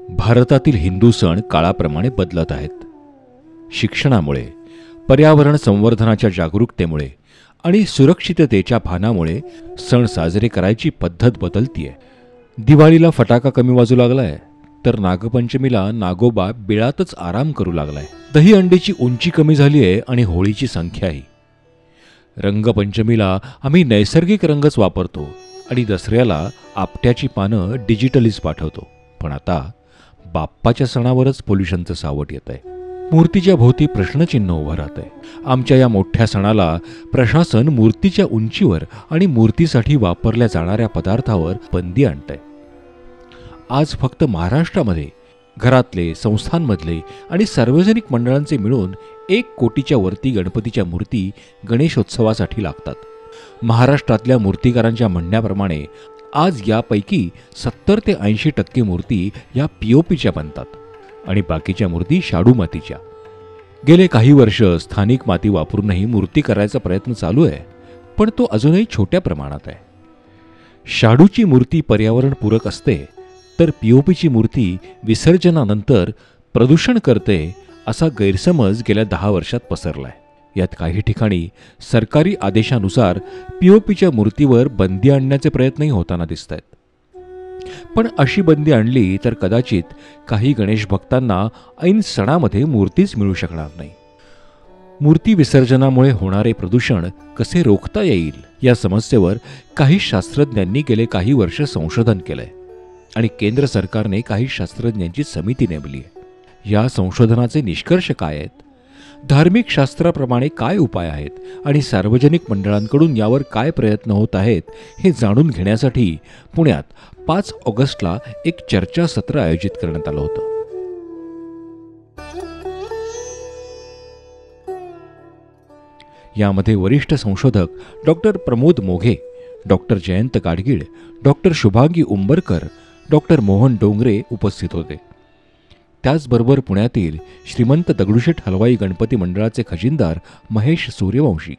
भारतातील हिंदू सण काळाप्रमाणे बदलत आहेत. शिक्षणामुळे, पर्यावरण संवर्धनाच्या जागरूकतेमुळे आणि सुरक्षिततेच्या भानामुळे सण साजरे करायची पद्धत बदलतीये. दिवाळीला फटाका कमी वाजू लागलाय, तर नागपंचमीला नागोबा बिळातच आराम करू लागलाय. दही अंडीची उंची कमी झालीये आणि होळीची संख्याही. रंगपंचमीला आम्ही नैसर्गिक रंगच वापरतो आणि दसऱ्याला आपट्याची पानं डिजिटलीच पाठवतो. पण आता बाप्पाच्या सणावरच पोल्युशनचं सावट येत आहे. मूर्तीच्या भोवती प्रश्नचिन्ह उभं राहत आहे. आमच्या या मोठ्या सणाला प्रशासन मूर्तीच्या उंचीवर आणि मूर्तीसाठी वापरल्या जाणाऱ्या पदार्थावर बंदी आणतंय. आज फक्त महाराष्ट्रामध्ये घरातले, संस्थांमधले आणि सार्वजनिक मंडळांचे मिळून 1 कोटीच्या वरती गणपतीच्या मूर्ती गणेशोत्सवासाठी लागतात. महाराष्ट्रातल्या मूर्तिकारांच्या म्हणण्याप्रमाणे आज यापैकी 70 ते 80% मूर्ती या पीओपीच्या बनतात आणि बाकीच्या मूर्ती शाडू मातीच्या. गेले काही वर्ष स्थानिक माती वापरूनही मूर्ती करायचा प्रयत्न चालू आहे, पण तो अजूनही छोट्या प्रमाणात आहे. शाडूची मूर्ती पर्यावरणपूरक असते, तर पीओपीची मूर्ती विसर्जनानंतर प्रदूषण करते असा गैरसमज गेल्या 10 वर्षात पसरलाय. यात काही ठिकाणी सरकारी आदेशानुसार पीओपीच्या मूर्तीवर बंदी आणण्याचे प्रयत्नही होताना दिसत आहेत. पण अशी बंदी आणली तर कदाचित काही गणेश भक्तांना ऐन सणामध्ये मूर्तीच मिळू शकणार नाही. मूर्ती विसर्जनामुळे होणारे प्रदूषण कसे रोखता येईल या समस्येवर काही शास्त्रज्ञांनी गेले काही वर्ष संशोधन केलंय आणि केंद्र सरकारने काही शास्त्रज्ञांची समिती नेमली आहे. या संशोधनाचे निष्कर्ष काय आहेत, धार्मिक शास्त्राप्रमाणे काय उपाय आहेत आणि सार्वजनिक मंडळांकडून यावर काय प्रयत्न होत आहेत हे जाणून घेण्यासाठी पुण्यात 5 ऑगस्टला एक चर्चासत्र आयोजित करण्यात आलं होतं. यामध्ये वरिष्ठ संशोधक doctor Pramod Moghe, doctor Jayant Gadgil, doctor Shubhangi Umbarkar, doctor Mohan Dongre उपस्थित होते. त्याचबरोबर पुण्यातील श्रीमंत दगडूशेठ हलवाई गणपती मंडळाचे खजिनदार महेश सूर्यवंशी,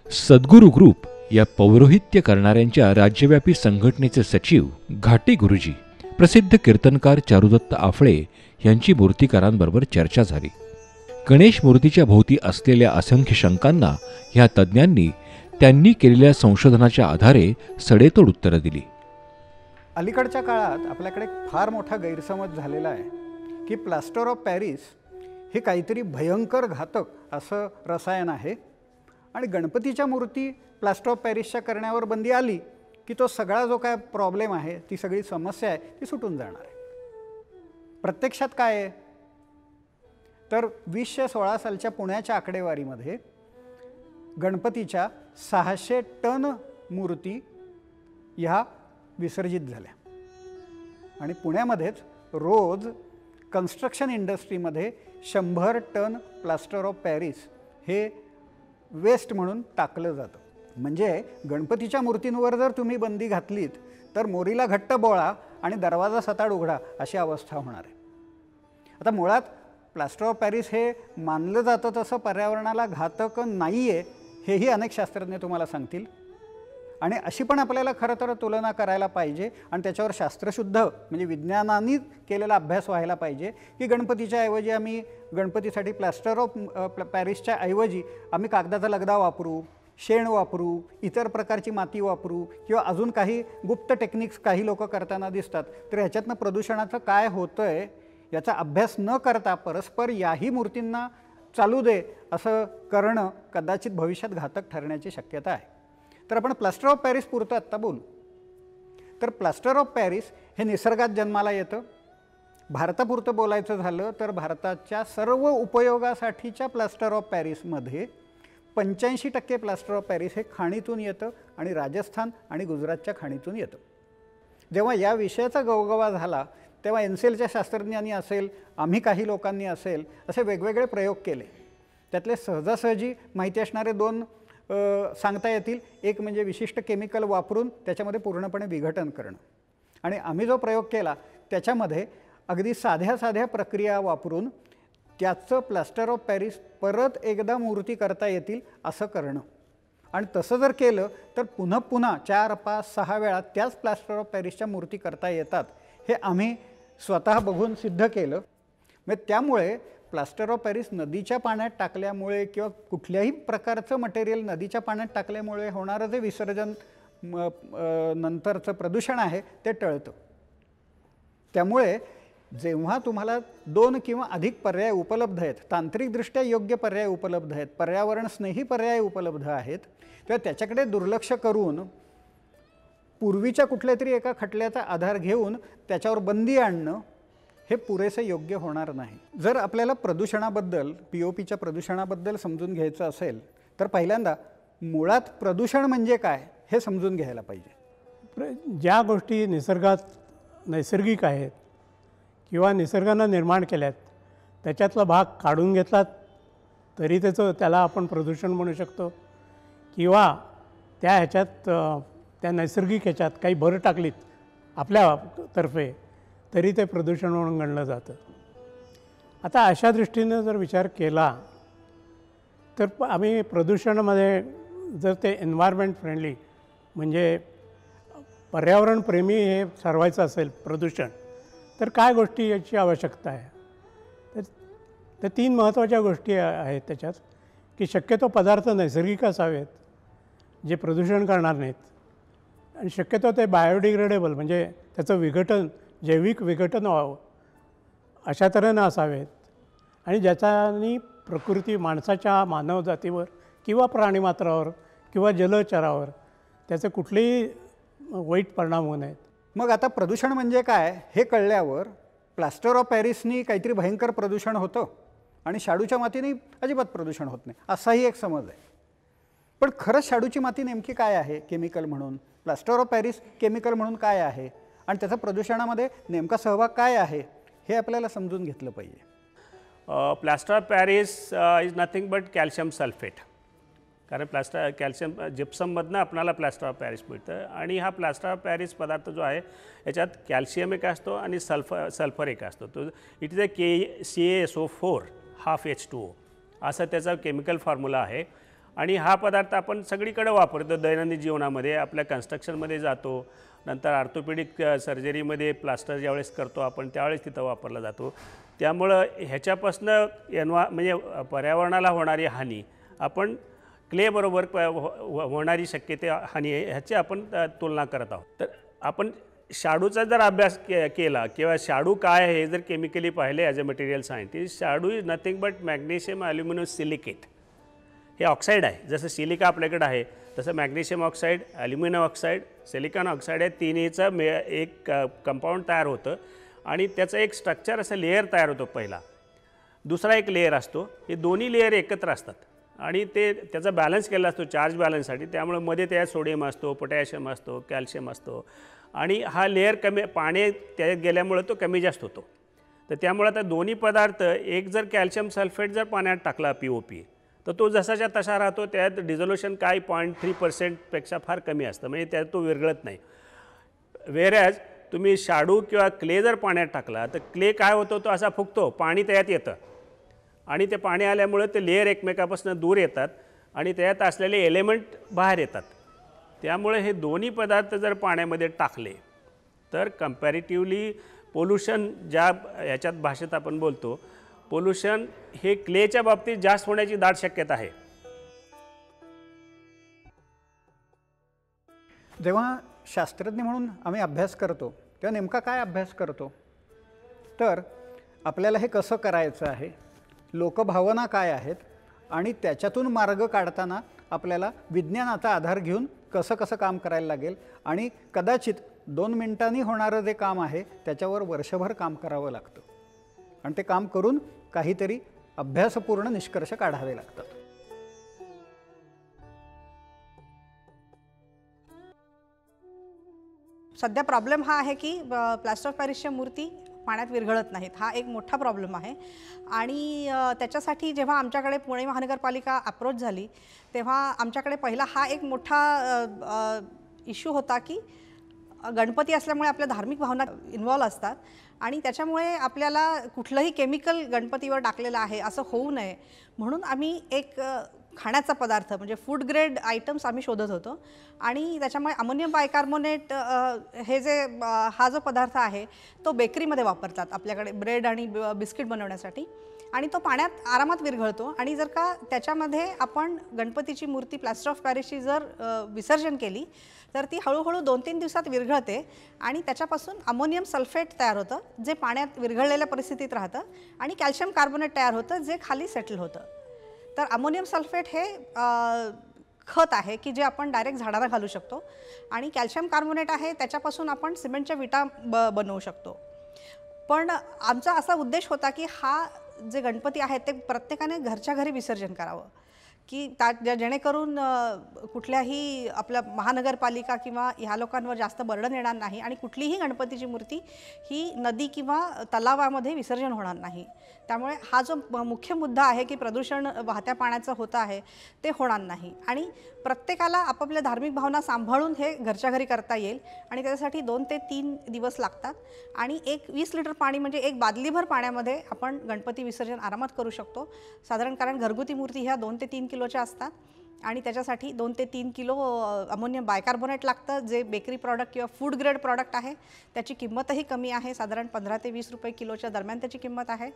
सद्गुरू ग्रुप या पौरोहित्य करणाऱ्यांच्या राज्यव्यापी संघटनेचे सचिव घाटी गुरुजी, प्रसिद्ध कीर्तनकार चारुदत्त आफळे यांची मूर्तिकारांबरोबर चर्चा झाली. गणेश मूर्तीच्या भोवती असलेल्या असंख्य शंकांना ह्या तज्ज्ञांनी त्यांनी केलेल्या संशोधनाच्या आधारे सडेतोड उत्तरं दिली. अलीकडच्या काळात आपल्याकडे फार मोठा गैरसमज झालेला आहे की प्लास्टर ऑफ पॅरिस हे काहीतरी भयंकर घातक असं रसायन आहे आणि गणपतीच्या मूर्ती प्लास्टर ऑफ पॅरिसच्या करण्यावर बंदी आली की तो सगळा जो काय प्रॉब्लेम आहे, ती सगळी समस्या आहे, ती सुटून जाणार आहे. प्रत्यक्षात काय आहे तर 2016 सालच्या पुण्याच्या आकडेवारीमध्ये गणपतीच्या 600 टन मूर्ती ह्या विसर्जित झाल्या आणि पुण्यामध्येच रोज कन्स्ट्रक्शन इंडस्ट्रीमध्ये 100 टन प्लास्टर ऑफ पॅरिस हे वेस्ट म्हणून टाकलं जातं. म्हणजे गणपतीच्या मूर्तींवर जर तुम्ही बंदी घातलीत तर मोरीला घट्ट बोळा आणि दरवाजा सताड उघडा अशी अवस्था होणार आहे. आता मुळात प्लास्टर ऑफ पॅरिस हे मानलं जातं तसं पर्यावरणाला घातक नाही आहे हेही अनेक शास्त्रज्ञ तुम्हाला सांगतील आणि अशी पण आपल्याला खरं तर तुलना करायला पाहिजे आणि त्याच्यावर शास्त्रशुद्ध म्हणजे विज्ञानाने केलेला अभ्यास व्हायला पाहिजे की गणपतीच्या ऐवजी आम्ही गणपतीसाठी प्लास्टर ऑफ पॅरिसच्या ऐवजी आम्ही कागदाचा लगदा वापरू, शेण वापरू, इतर प्रकारची माती वापरू किंवा अजून काही गुप्त टेक्निक्स काही लोक करताना दिसतात. तर ह्याच्यातनं प्रदूषणाचं काय होतं आहे याचा अभ्यास न करता परस्पर याही मूर्तींना चालू दे असं करणं कदाचित भविष्यात घातक ठरण्याची शक्यता आहे. तर आपण प्लास्टर ऑफ पॅरिस पुरतं आत्ता बोलू. तर प्लास्टर ऑफ पॅरिस हे निसर्गात जन्माला येतं. भारतापुरतं बोलायचं झालं तर भारताच्या सर्व उपयोगासाठीच्या प्लास्टर ऑफ पॅरिसमध्ये 85% प्लास्टर ऑफ पॅरिस हे खाणीतून येतं आणि राजस्थान आणि गुजरातच्या खाणीतून येतं. जेव्हा या विषयाचा गवगवा झाला तेव्हा एनसेलच्या शास्त्रज्ञांनी असेल, आम्ही काही लोकांनी असेल, असे वेगवेगळे प्रयोग केले. त्यातले सहजासहजी माहिती असणारे 2 सांगता येतील. एक म्हणजे विशिष्ट केमिकल वापरून त्याच्यामध्ये पूर्णपणे विघटन करणं आणि आम्ही जो प्रयोग केला त्याच्यामध्ये अगदी साध्या साध्या प्रक्रिया वापरून त्याचं प्लास्टर ऑफ पॅरिस परत एकदा मूर्ती करता येतील असं करणं आणि तसं जर केलं तर पुन्हा पुन्हा 4, 5, 6 वेळा त्याच प्लास्टर ऑफ पॅरिसच्या मूर्ती करता येतात हे आम्ही स्वतः बघून सिद्ध केलं. मग त्यामुळे प्लास्टर ऑफ पॅरिस नदीच्या पाण्यात टाकल्यामुळे किंवा कुठल्याही प्रकारचं मटेरियल नदीच्या पाण्यात टाकल्यामुळे होणारं जे विसर्जन नंतरचं प्रदूषण आहे ते टळतं. त्यामुळे जेव्हा तुम्हाला 2 किंवा अधिक पर्याय उपलब्ध आहेत, तांत्रिकदृष्ट्या योग्य पर्याय उपलब्ध आहेत, पर्यावरण स्नेही पर्याय उपलब्ध आहेत, तेव्हा त्याच्याकडे दुर्लक्ष करून पूर्वीच्या कुठल्या तरी एका खटल्याचा आधार घेऊन त्याच्यावर बंदी आणणं हे पुरेसे योग्य होणार नाही. जर आपल्याला प्रदूषणाबद्दल POPच्या प्रदूषणाबद्दल समजून घ्यायचं असेल तर पहिल्यांदा मुळात प्रदूषण म्हणजे काय हे समजून घ्यायला पाहिजे. ज्या गोष्टी निसर्गात नैसर्गिक आहेत किंवा निसर्गानं निर्माण केल्यात त्याच्यातला भाग काढून घेतलात तरी त्याला आपण प्रदूषण म्हणू शकतो, किंवा त्या ह्याच्यात त्या नैसर्गिक ह्याच्यात काही भर टाकलीत आपल्यातर्फे तरी ते प्रदूषण म्हणून गणलं जातं. आता अशा दृष्टीनं जर विचार केला तर आम्ही प्रदूषणामध्ये जर ते एन्व्हायरमेंट फ्रेंडली म्हणजे पर्यावरणप्रेमी हे ठरवायचं असेल प्रदूषण, तर काय गोष्टी याची आवश्यकता आहे. तर 3 महत्त्वाच्या गोष्टी आहेत त्याच्यात, की शक्यतो पदार्थ नैसर्गिक असावेत जे प्रदूषण करणार नाहीत, आणि शक्यतो ते बायोडिग्रेडेबल म्हणजे त्याचं विघटन जैविक विघटन व्हावं अशा तऱ्हेनं असावेत, आणि ज्याच्यानी प्रकृती माणसाच्या मानवजातीवर किंवा प्राणीमात्रावर किंवा जलचरावर त्याचे कुठलेही वाईट परिणाम होऊ नयेत. मग आता प्रदूषण म्हणजे काय हे कळल्यावर प्लास्टर ऑफ पॅरिसनी काहीतरी भयंकर प्रदूषण होतं आणि शाडूच्या मातीने अजिबात प्रदूषण होत नाही असाही एक समज आहे. पण खरंच शाडूची माती नेमकी काय आहे केमिकल म्हणून, प्लास्टर ऑफ पॅरिस केमिकल म्हणून काय आहे, आणि त्याचा प्रदूषणामध्ये नेमका सहभाग काय आहे हे आपल्याला समजून घेतलं पाहिजे. Plaster of Paris is nothing but calcium sulphate. कारण कॅल्शियम जिप्सममधनं आपल्याला प्लास्टर ऑफ पॅरिस मिळतं, आणि हा प्लास्टर ऑफ पॅरिस पदार्थ जो आहे याच्यात कॅल्शियम एक असतो आणि सल्फर एक असतो. तो it is a CaSO4 half H2O असा त्याचा केमिकल फॉर्म्युला आहे. आणि हा पदार्थ आपण सगळीकडे वापरतो दैनंदिन जीवनामध्ये. आपल्या कन्स्ट्रक्शनमध्ये जातो, नंतर ऑर्थोपेडिक सर्जरीमध्ये प्लास्टर ज्यावेळेस करतो आपण त्यावेळेस तिथं वापरला जातो. त्यामुळं ह्याच्यापासनं म्हणजे पर्यावरणाला होणारी हानी आपण क्लेबरोबर होणारी शक्यता हानी आहे ह्याची आपण तुलना करत आहोत. तर आपण शाडूचा जर अभ्यास केला किंवा शाडू काय आहे हे जर केमिकली पाहिले ॲज अ मटेरियल सायंटिस्ट, शाडू is nothing but magnesium aluminium silicate. हे ऑक्साईड आहे. जसं सिलिका आपल्याकडे आहे तसं magnesium oxide, aluminium oxide, silicon oxide आहे, तिन्हीचं एक कंपाऊंड तयार होतं आणि त्याचं एक स्ट्रक्चर असं लेअर तयार होतो पहिला. दुसरा एक लेअर असतो. हे दोन्ही लेअर एकत्र असतात आणि त्याचा बॅलन्स केला असतो चार्ज बॅलन्ससाठी. त्यामुळे मध्ये त्यात सोडियम असतो, पोटॅशियम असतो, कॅल्शियम असतो, आणि हा लेअर कमी पाणी त्यात गेल्यामुळे तो कमी जास्त होतो. तर त्यामुळे आता दोन्ही पदार्थ एक जर कॅल्शियम सल्फेट जर पाण्यात टाकला POP तर तो जसाच्या तसा राहतो. त्यात डिझोल्युशन काय 0.3% पेक्षा फार कमी असतं, म्हणजे त्यात तो विरघळत नाही. वेरॅज तुम्ही शाडू किंवा क्ले जर पाण्यात टाकला तर क्ले काय होतो, तो असा फुगतो, पाणी त्यात येतं आणि ते पाणी आल्यामुळे ते लेअर एकमेकापासून दूर येतात आणि त्यात असलेले एलिमेंट बाहेर येतात. त्यामुळे हे दोन्ही पदार्थ जर पाण्यामध्ये टाकले तर कंपॅरेटिव्हली पोल्युशन ज्या ह्याच्यात भाषेत आपण बोलतो पोल्युशन हे क्लेच्या बाबतीत जास्त होण्याची दाट शक्यता आहे. जेव्हा शास्त्रज्ञ म्हणून आम्ही अभ्यास करतो तेव्हा नेमका काय अभ्यास करतो, तर आपल्याला हे कसं करायचं आहे, लोकभावना काय आहेत, आणि त्याच्यातून मार्ग काढताना आपल्याला विज्ञानाचा आधार घेऊन कसं कसं काम करायला लागेल, आणि कदाचित 2 मिनिटांनी होणारं जे काम आहे त्याच्यावर वर्षभर काम करावं लागतं, आणि ते काम करून काहीतरी अभ्यासपूर्ण निष्कर्ष काढावे लागतात. सध्या प्रॉब्लेम हा आहे की प्लास्टर ऑफ पॅरिसच्या मूर्ती पाण्यात विरघळत नाहीत. हा एक मोठा प्रॉब्लेम आहे, आणि त्याच्यासाठी जेव्हा आमच्याकडे पुणे महानगरपालिका अप्रोच झाली तेव्हा आमच्याकडे पहिला हा एक मोठा इश्यू होता की गणपती असल्यामुळे आपल्या धार्मिक भावना इन्व्हॉल्व असतात, आणि त्याच्यामुळे आपल्याला कुठलंही केमिकल गणपतीवर टाकलेलं आहे असं होऊ नये म्हणून आम्ही एक खाण्याचा पदार्थ म्हणजे फूड ग्रेड आयटम्स आम्ही शोधत होतो आणि त्याच्यामुळे अमोनियम बायकार्बोनेट हे जे हा जो पदार्थ आहे तो बेकरीमध्ये वापरतात आपल्याकडे ब्रेड आणि बिस्किट बनवण्यासाठी आणि तो पाण्यात आरामात विरघळतो आणि जर का त्याच्यामध्ये आपण गणपतीची मूर्ती प्लास्टर ऑफ पॅरिसची जर विसर्जन केली तर ती हळूहळू 2-3 दिवसात विरघळते आणि त्याच्यापासून अमोनियम सल्फेट तयार होतं जे पाण्यात विरघळलेल्या परिस्थितीत राहतं आणि कॅल्शियम कार्बोनेट तयार होतं जे खाली सेटल होतं. तर अमोनियम सल्फेट हे खत आहे की जे आपण डायरेक्ट झाडाला घालू शकतो आणि कॅल्शियम कार्बोनेट आहे त्याच्यापासून आपण सिमेंटच्या विटा बनवू शकतो. पण आमचा असा उद्देश होता की हा जे गणपती आहेत ते प्रत्येकाने घरच्या घरी विसर्जन करावं की जेणेकरून कुठल्याही आपल्या महानगरपालिका किंवा ह्या लोकांवर जास्त बर्डन येणार नाही आणि कुठलीही गणपतीची मूर्ती ही नदी किंवा तलावामध्ये विसर्जन होणार नाही. त्यामुळे हा जो मुख्य मुद्दा आहे की प्रदूषण वाहत्या पाण्याचं होतं आहे ते होणार नाही आणि प्रत्येकाला आपापल्या धार्मिक भावना सांभाळून हे घरच्या घरी करता येईल आणि त्याच्यासाठी 2 ते 3 दिवस लागतात आणि 20 लिटर पाणी म्हणजे एक बादलीभर पाण्यामध्ये आपण गणपती विसर्जन आरामात करू शकतो साधारण. कारण घरगुती मूर्ती ह्या 2 ते 3 किलोच्या असतात आणि त्याच्यासाठी 2 ते 3 किलो अमोनियम बायकार्बोनेट लागतं जे बेकरी प्रॉडक्ट किंवा फूड ग्रेड प्रॉडक्ट आहे. त्याची किंमतही कमी आहे साधारण 15 ते 20 रुपये किलोच्या दरम्यान त्याची किंमत आहे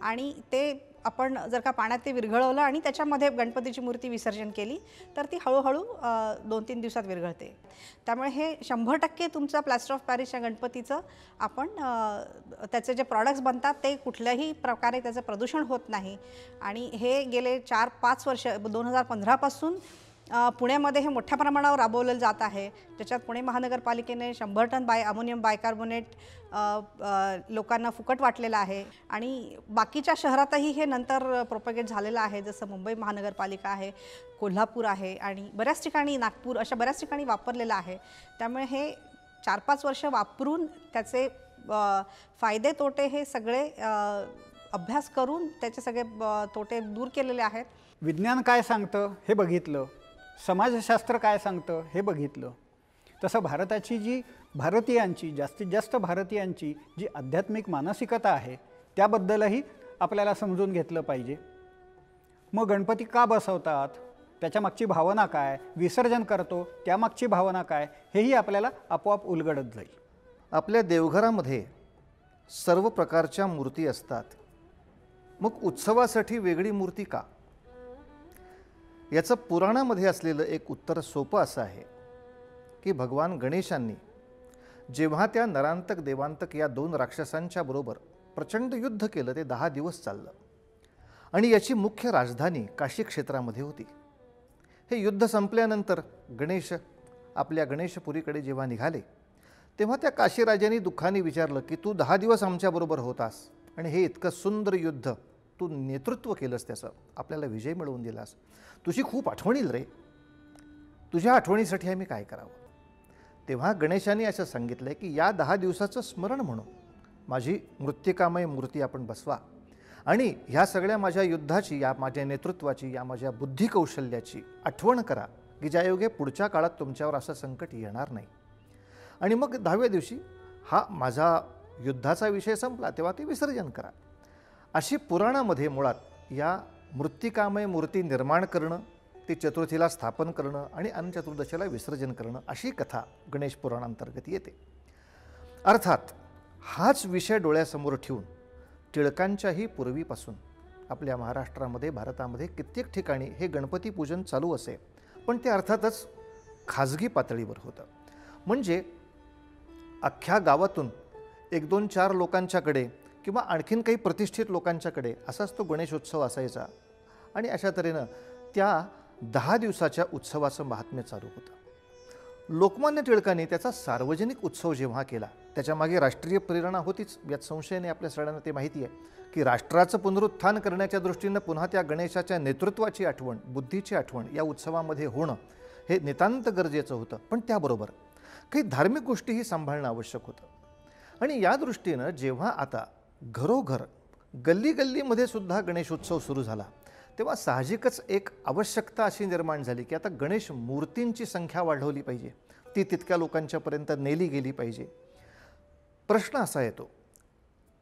आणि ते आपण जर का पाण्यात ते विरघळवलं आणि त्याच्यामध्ये गणपतीची मूर्ती विसर्जन केली तर ती हळूहळू 2-3 दिवसात विरघळते. त्यामुळे हे 100% तुमचं प्लास्टर ऑफ पॅरिसच्या गणपतीचं आपण त्याचे जे प्रॉडक्ट्स बनतात ते कुठल्याही प्रकारे त्याचं प्रदूषण होत नाही आणि हे गेले 4-5 वर्ष 2015 पासून पुण्यामध्ये हे मोठ्या प्रमाणावर राबवलं जात आहे. ज्याच्यात पुणे महानगरपालिकेने 100 टन अमोनियम बायकार्बोनेट लोकांना फुकट वाटलेलं आहे आणि बाकीच्या शहरातही हे नंतर प्रोपगेट झालेलं आहे. जसं मुंबई महानगरपालिका आहे, कोल्हापूर आहे आणि बऱ्याच ठिकाणी नागपूर अशा बऱ्याच ठिकाणी वापरलेलं आहे. त्यामुळे हे 4-5 वर्ष वापरून त्याचे फायदे तोटे हे सगळे अभ्यास करून त्याचे सगळे तोटे दूर केलेले आहेत. विज्ञान काय सांगतं हे बघितलं, समाजशास्त्र काय सांगतं हे बघितलं. तसं भारतीयांची जास्तीत जास्त भारतीयांची जी आध्यात्मिक मानसिकता आहे त्याबद्दलही आपल्याला समजून घेतलं पाहिजे. मग गणपती का बसवतात, त्याच्यामागची भावना काय, विसर्जन करतो त्यामागची भावना काय, हेही आपल्याला आपोआप उलगडत जाईल. आपल्या देवघरामध्ये सर्व प्रकारच्या मूर्ती असतात, मग उत्सवासाठी वेगळी मूर्ती का? याचं पुराणामध्ये असलेलं एक उत्तर सोपं असं आहे की भगवान गणेशांनी जेव्हा त्या नरांतक देवांतक या 2 राक्षसांच्या बरोबर प्रचंड युद्ध केलं ते 10 दिवस चाललं आणि याची मुख्य राजधानी काशी क्षेत्रामध्ये होती. हे युद्ध संपल्यानंतर गणेश आपल्या गणेशपुरीकडे जेव्हा निघाले तेव्हा त्या काशीराजांनी दुःखाने विचारलं की तू 10 दिवस आमच्याबरोबर होतास आणि हे इतकं सुंदर युद्ध तू नेतृत्व केलंस, त्याचं आपल्याला विजय मिळवून दिलास, तुझी खूप आठवण येईल रे, तुझ्या आठवणीसाठी आम्ही काय करावं? तेव्हा गणेशांनी असं सांगितलं की या 10 दिवसाचं स्मरण म्हणून माझी मृत्तिकामय मूर्ती आपण बसवा आणि ह्या सगळ्या माझ्या युद्धाची, या माझ्या नेतृत्वाची, या माझ्या बुद्धिकौशल्याची आठवण करा की ज्यायोगे पुढच्या काळात तुमच्यावर असं संकट येणार नाही. आणि मग 10व्या दिवशी हा माझा युद्धाचा विषय संपला तेव्हा ते विसर्जन करा. अशी पुराणामध्ये मुळात या मृत्तिकामय मूर्ती निर्माण करणं, ती चतुर्थीला स्थापन करणं आणि अनचतुर्दशीला विसर्जन करणं अशी कथा गणेश पुराणांतर्गत येते. अर्थात हाच विषय डोळ्यासमोर ठेवून टिळकांच्याही पूर्वीपासून आपल्या महाराष्ट्रामध्ये, भारतामध्ये कित्येक ठिकाणी हे गणपती पूजन चालू असे, पण ते अर्थातच खाजगी पातळीवर होतं. म्हणजे अख्ख्या गावातून 1-2-4 लोकांच्याकडे किंवा आणखीन काही प्रतिष्ठित लोकांच्याकडे असाच तो गणेशोत्सव असायचा आणि अशा तऱ्हेनं त्या 10 दिवसाच्या उत्सवाचं महात्म्य चालू होतं. लोकमान्य टिळकांनी त्याचा सार्वजनिक उत्सव जेव्हा केला त्याच्यामागे राष्ट्रीय प्रेरणा होतीच, यात संशय नाही. आपल्या सगळ्यांना ते माहिती आहे की राष्ट्राचं पुनरुत्थान करण्याच्या दृष्टीनं पुन्हा त्या गणेशाच्या नेतृत्वाची आठवण, बुद्धीची आठवण या उत्सवामध्ये होणं हे नितांत गरजेचं होतं. पण त्याबरोबर काही धार्मिक गोष्टीही सांभाळणं आवश्यक होतं आणि या दृष्टीनं जेव्हा आता घरोघर, गल्ली गल्लीमध्ये सुद्धा गणेशोत्सव सुरू झाला तेव्हा साहजिकच एक आवश्यकता अशी निर्माण झाली की आता गणेश मूर्तींची संख्या वाढवली पाहिजे, ती तितक्या लोकांच्यापर्यंत नेली गेली पाहिजे. प्रश्न असा येतो,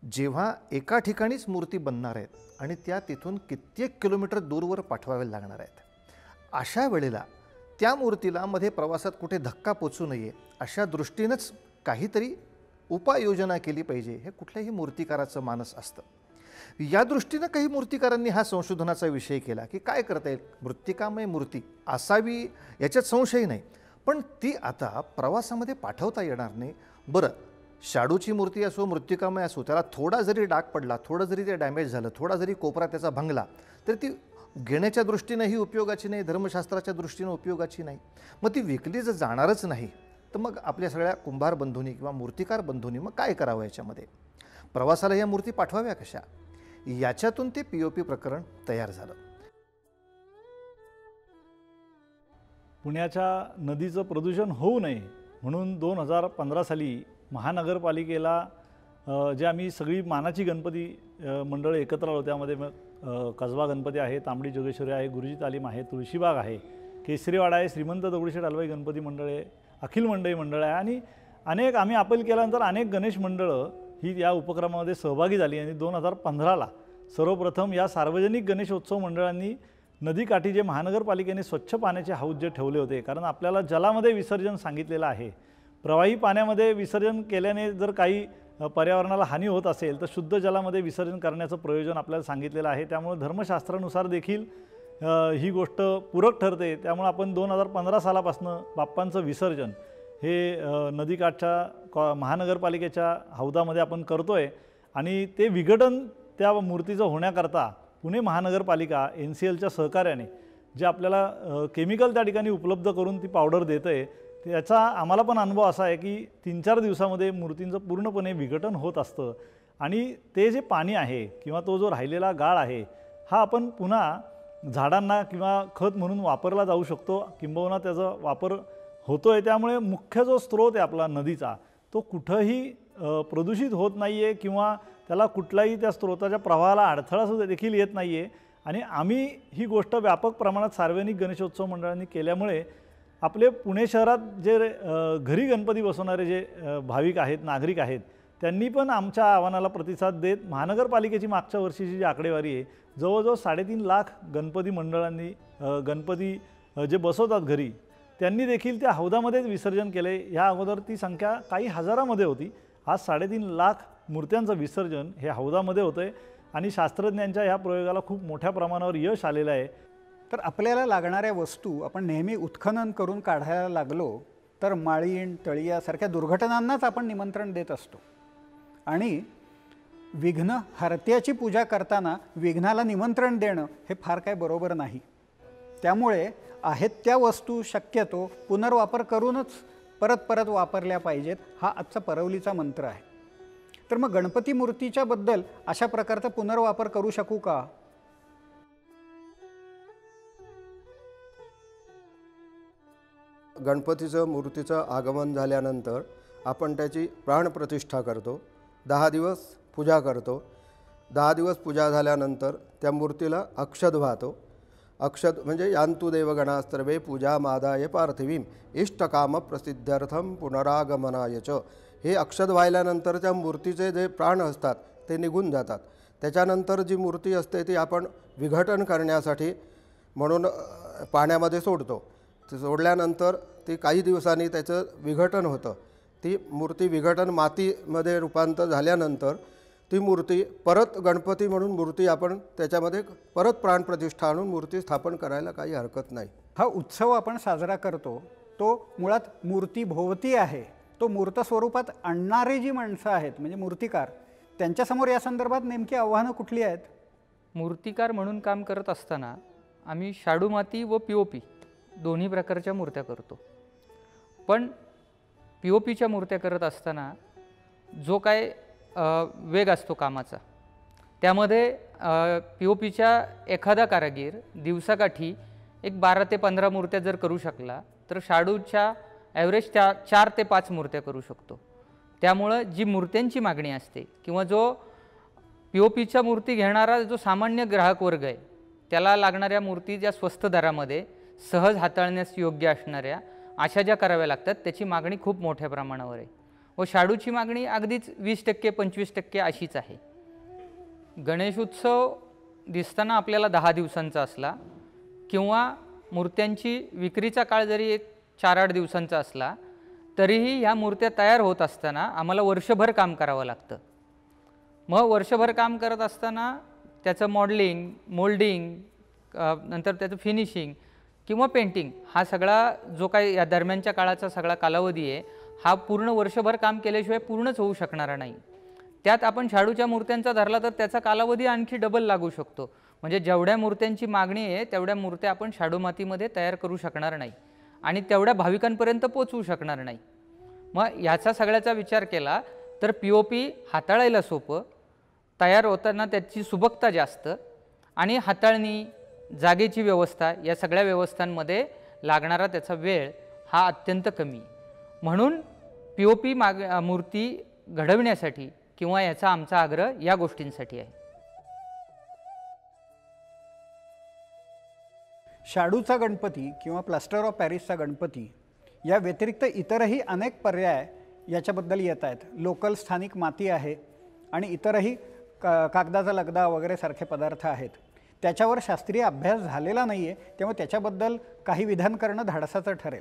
जेव्हा एका ठिकाणीच मूर्ती बनणार आहेत आणि त्या तिथून कित्येक किलोमीटर दूरवर पाठवाव्या लागणार आहेत, अशा वेळेला त्या मूर्तीला मध्ये प्रवासात कुठे धक्का पोचू नये अशा दृष्टीनंच काहीतरी उपाययोजना केली पाहिजे, हे कुठल्याही मूर्तिकाराचं मानस असतं. या दृष्टीनं काही मूर्तिकारांनी हा संशोधनाचा विषय केला की काय करता येईल, मृत्तिकामय मूर्ती असावी याच्यात संशय नाही, पण ती आता प्रवासामध्ये पाठवता येणार नाही. बरं, शाडूची मूर्ती असो मृत्तिकामय असो, त्याला थोडा जरी डाग पडला, थोडं जरी ते डॅमेज झालं, थोडा जरी कोपरा त्याचा भंगला, तर ती घेण्याच्या दृष्टीनंही उपयोगाची नाही, धर्मशास्त्राच्या दृष्टीनं उपयोगाची नाही. मग ती विकली जर जाणारच नाही तर मग आपल्या सगळ्या कुंभार बंधूंनी किंवा मूर्तिकार बंधूंनी मग काय करावं याच्यामध्ये, प्रवासाला या मूर्ती पाठवाव्या कशा, याच्यातून ते POP प्रकरण तयार झालं. पुण्याच्या नदीचं प्रदूषण होऊ नये म्हणून 2015 साली महानगरपालिकेला जे आम्ही सगळी मानाची गणपती मंडळं एकत्र आलो, त्यामध्ये मग कसबा गणपती आहे, तांबडी जोगेश्वरी आहे, गुरुजी तालीम आहे, तुळशीबाग आहे, केसरीवाडा आहे, श्रीमंत दगडूशेठ हलवाई गणपती मंडळ आहे, अखिल मंडई मंडळ आहे आणि अनेक आम्ही अपील केल्यानंतर अनेक गणेश मंडळं ही या उपक्रमामध्ये सहभागी झाली. आणि 2015ला सर्वप्रथम या सार्वजनिक गणेशोत्सव मंडळांनी नदीकाठी जे महानगरपालिकेने स्वच्छ पाण्याचे हौद जे ठेवले होते, कारण आपल्याला जलामध्ये विसर्जन सांगितलेलं आहे, प्रवाही पाण्यामध्ये विसर्जन केल्याने जर काही पर्यावरणाला हानी होत असेल तर शुद्ध जलामध्ये विसर्जन करण्याचं प्रयोजन आपल्याला सांगितलेलं आहे. त्यामुळे धर्मशास्त्रानुसार देखील ही गोष्ट पूरक ठरते. त्यामुळे आपण 2015 सालापासून बाप्पांचं विसर्जन हे नदीकाठच्या महानगरपालिकेच्या हौदामध्ये आपण करतो आहे. आणि ते विघटन त्या मूर्तीचं होण्याकरता पुणे महानगरपालिका NCLच्या सहकार्याने जे आपल्याला केमिकल त्या ठिकाणी उपलब्ध करून ती पावडर देतं आहे, त्याचा आम्हाला पण अनुभव असा आहे की 3-4 दिवसामध्ये मूर्तींचं पूर्णपणे विघटन होत असतं. आणि ते जे पाणी आहे किंवा तो जो राहिलेला गाळ आहे हा आपण पुन्हा झाडांना किंवा खत म्हणून वापरला जाऊ शकतो, किंबहुना त्याचा वापर होतो आहे. त्यामुळे मुख्य जो स्रोत आहे आपला नदीचा तो कुठंही प्रदूषित होत नाही आहे किंवा त्याला कुठलाही त्या स्रोताच्या प्रवाहाला अडथळा देखील येत नाही आहे. आणि आम्ही ही गोष्ट व्यापक प्रमाणात सार्वजनिक गणेशोत्सव मंडळांनी केल्यामुळे आपले पुणे शहरात जे घरी गणपती बसवणारे जे भाविक आहेत, नागरिक आहेत, त्यांनी पण आमच्या आव्हानाला प्रतिसाद देत महानगरपालिकेची मागच्या वर्षीची जी आकडेवारी आहे, जवळजवळ 3.5 लाख गणपती मंडळांनी गणपती जे बसवतात घरी त्यांनी देखील त्या हौदामध्येच विसर्जन केले. ह्या अगोदर ती संख्या काही हजारामध्ये होती, आज 3.5 लाख मूर्त्यांचं विसर्जन हे हौदामध्ये होतं आहे. आणि शास्त्रज्ञांच्या ह्या प्रयोगाला खूप मोठ्या प्रमाणावर यश आलेलं आहे. तर आपल्याला लागणाऱ्या वस्तू आपण नेहमी उत्खनन करून काढायला लागलो तर माळीण तळियासारख्या दुर्घटनांनाच आपण निमंत्रण देत असतो. आणि विघ्न हरत्याची पूजा करताना विघ्नाला निमंत्रण देणं हे फार काय बरोबर नाही. त्यामुळे आहेत त्या वस्तू शक्यतो पुनर्वापर करूनच परत परत वापरल्या पाहिजेत, हा आजचा परवलीचा मंत्र आहे. तर मग गणपती मूर्तीच्या बद्दल अशा प्रकारचा पुनर्वापर करू शकू का? गणपतीचं मूर्तीचं आगमन झाल्यानंतर आपण त्याची प्राणप्रतिष्ठा करतो, 10 दिवस पूजा करतो. 10 दिवस पूजा झाल्यानंतर त्या मूर्तीला अक्षत वाहतो. अक्षत म्हणजे यान्तु देवगणास्तर्वे पूजा मादाय पार्थिवीम इष्टकाम प्रसिद्ध्यर्थम पुनरागमनाय च. हे अक्षत वाहिल्यानंतर त्या मूर्तीचे जे प्राण असतात ते निघून जातात. त्याच्यानंतर जी मूर्ती असते ती आपण विघटन करण्यासाठी म्हणून पाण्यामध्ये सोडतो. ते सोडल्यानंतर ती काही दिवसांनी त्याचं विघटन होतं. ती मूर्ती विघटन मातीमध्ये रूपांतर झाल्यानंतर ती मूर्ती परत गणपती म्हणून मूर्ती आपण त्याच्यामध्ये परत प्राणप्रतिष्ठा आणून मूर्ती स्थापन करायला काही हरकत नाही. हा उत्सव आपण साजरा करतो तो मुळात मूर्तीभोवती आहे. तो मूर्त स्वरूपात आणणारे जी माणसं आहेत म्हणजे मूर्तिकार, त्यांच्यासमोर या संदर्भात नेमकी आव्हानं कुठली आहेत? मूर्तिकार म्हणून काम करत असताना आम्ही शाडू माती व POP दोन्ही प्रकारच्या मूर्त्या करतो. पण POPच्या मूर्त्या करत असताना जो काय वेग असतो कामाचा, त्यामध्ये POPच्या एखादा कारागीर दिवसाकाठी एक 12 ते 15 मूर्त्या जर करू शकला तर शाडूच्या ॲव्हरेज 4 ते 5 मूर्त्या करू शकतो. त्यामुळं जी मूर्त्यांची मागणी असते किंवा जो POPच्या मूर्ती घेणारा जो सामान्य ग्राहक वर्ग आहे त्याला लागणाऱ्या मूर्ती ज्या स्वस्त दरामध्ये सहज हाताळण्यास योग्य असणाऱ्या अशा ज्या कराव्या लागतात त्याची मागणी खूप मोठ्या प्रमाणावर आहे. व शाडूची मागणी अगदीच 20% 25% अशीच आहे. गणेश उत्सव दिसताना आपल्याला 10 दिवसांचा असला किंवा मूर्त्यांची विक्रीचा काळ जरी एक 4-8 दिवसांचा असला तरीही ह्या मूर्त्या तयार होत असताना आम्हाला वर्षभर काम करावं लागतं. मग वर्षभर काम करत असताना त्याचं मॉडलिंग, मोल्डिंग, नंतर त्याचं फिनिशिंग किंवा पेंटिंग हा सगळा जो काही या दरम्यानच्या काळाचा सगळा कालावधी आहे हा पूर्ण वर्षभर काम केल्याशिवाय पूर्णच होऊ शकणारा नाही. त्यात आपण शाडूच्या मूर्त्यांचा धरला तर त्याचा कालावधी आणखी डबल लागू शकतो. म्हणजे जेवढ्या मूर्त्यांची मागणी आहे तेवढ्या मूर्त्या आपण शाडू मातीमध्ये तयार करू शकणार नाही आणि तेवढ्या भाविकांपर्यंत पोचवू शकणार नाही. मग याचा सगळ्याचा विचार केला तर POP हाताळायला सोपं, तयार होताना त्याची सुबकता जास्त आणि हाताळणी, जागेची व्यवस्था या सगळ्या व्यवस्थांमध्ये लागणारा त्याचा वेळ हा अत्यंत कमी. म्हणून POP मूर्ती घडविण्यासाठी किंवा याचा आमचा आग्रह या गोष्टींसाठी आहे. शाडूचा गणपती किंवा प्लास्टर ऑफ पॅरिसचा गणपती या व्यतिरिक्त इतरही अनेक पर्याय याच्याबद्दल येत आहेत. लोकल स्थानिक माती आहे आणि इतरही कागदाचा लगदा वगैरे सारखे पदार्थ आहेत. त्याच्यावर शास्त्रीय अभ्यास झालेला नाही आहे, तेव्हा त्याच्याबद्दल काही विधान करणं धाडसाचं ठरेल.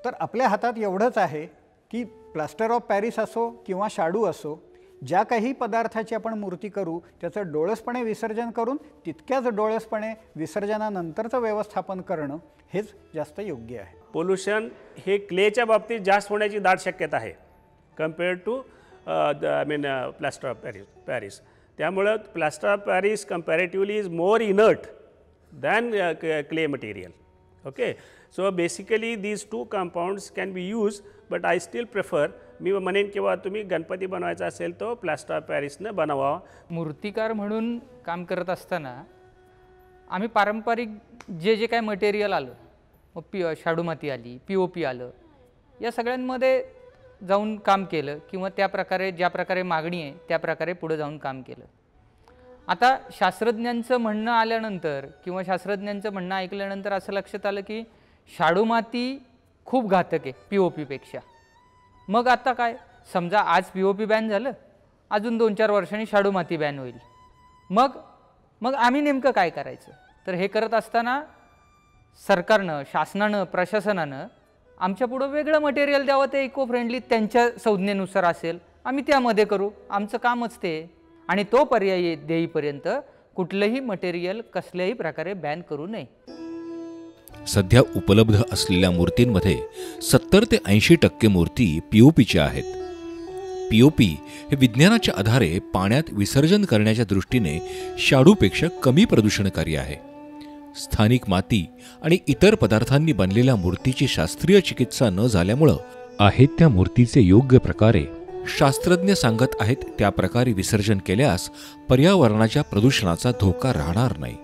तर आपल्या हातात एवढंच आहे की प्लास्टर ऑफ पॅरिस असो किंवा शाडू असो, ज्या काही पदार्थाची आपण मूर्ती करू त्याचं डोळसपणे विसर्जन करून तितक्याच डोळसपणे विसर्जनानंतरचं व्यवस्थापन करणं हेच जास्त योग्य आहे. पोल्युशन हे क्लेच्या बाबतीत जास्त होण्याची दाट शक्यता आहे compared to plaster of Paris. त्यामुळं plaster of Paris comparatively is more inert than clay material. Okay, so basically these two compounds can be use, but I still prefer, मी म्हणेन किंवा तुम्ही गणपती बनवायचा असेल तो प्लास्टर ऑफ पॅरिसनं बनवावा. मूर्तिकार म्हणून काम करत असताना आम्ही पारंपरिक जे काय मटेरियल आलं, मग शाडू माती आली, POP आलं, या सगळ्यांमध्ये जाऊन काम केलं किंवा त्या प्रकारे ज्या प्रकारे मागणी आहे त्या प्रकारे पुढे जाऊन काम केलं. आता शास्त्रज्ञांचं म्हणणं आल्यानंतर किंवा शास्त्रज्ञांचं म्हणणं ऐकल्यानंतर असं लक्षात आलं की शाडू माती खूप घातक आहे POPपेक्षा. मग आता काय, समजा आज POP बॅन झालं, अजून 2-4 वर्षांनी शाडू माती बॅन होईल. मग आम्ही नेमकं काय करायचं? तर हे करत असताना सरकारनं, शासनानं, प्रशासनानं आमच्या पुढं वेगळं मटेरियल द्यावं, ते इको फ्रेंडली त्यांच्या संज्ञेनुसार असेल, आम्ही त्यामध्ये करू, आमचं कामच ते. आणि तो पर्याय देईपर्यंत कुठलंही मटेरियल कसल्याही प्रकारे बॅन करू नये. सध्या उपलब्ध असलेल्या मूर्तींमध्ये 70 ते 80% मूर्ती POPच्या आहेत. POP हे विज्ञानाच्या आधारे पाण्यात विसर्जन करण्याच्या दृष्टीने शाडूपेक्षा कमी प्रदूषणकारी आहे. स्थानिक माती आणि इतर पदार्थांनी बनलेल्या मूर्तीची शास्त्रीय चिकित्सा न झाल्यामुळं आहेत त्या मूर्तीचे योग्य प्रकारे शास्त्रज्ञ सांगत आहेत त्या प्रकारे विसर्जन केल्यास पर्यावरणाच्या प्रदूषणाचा धोका राहणार नाही.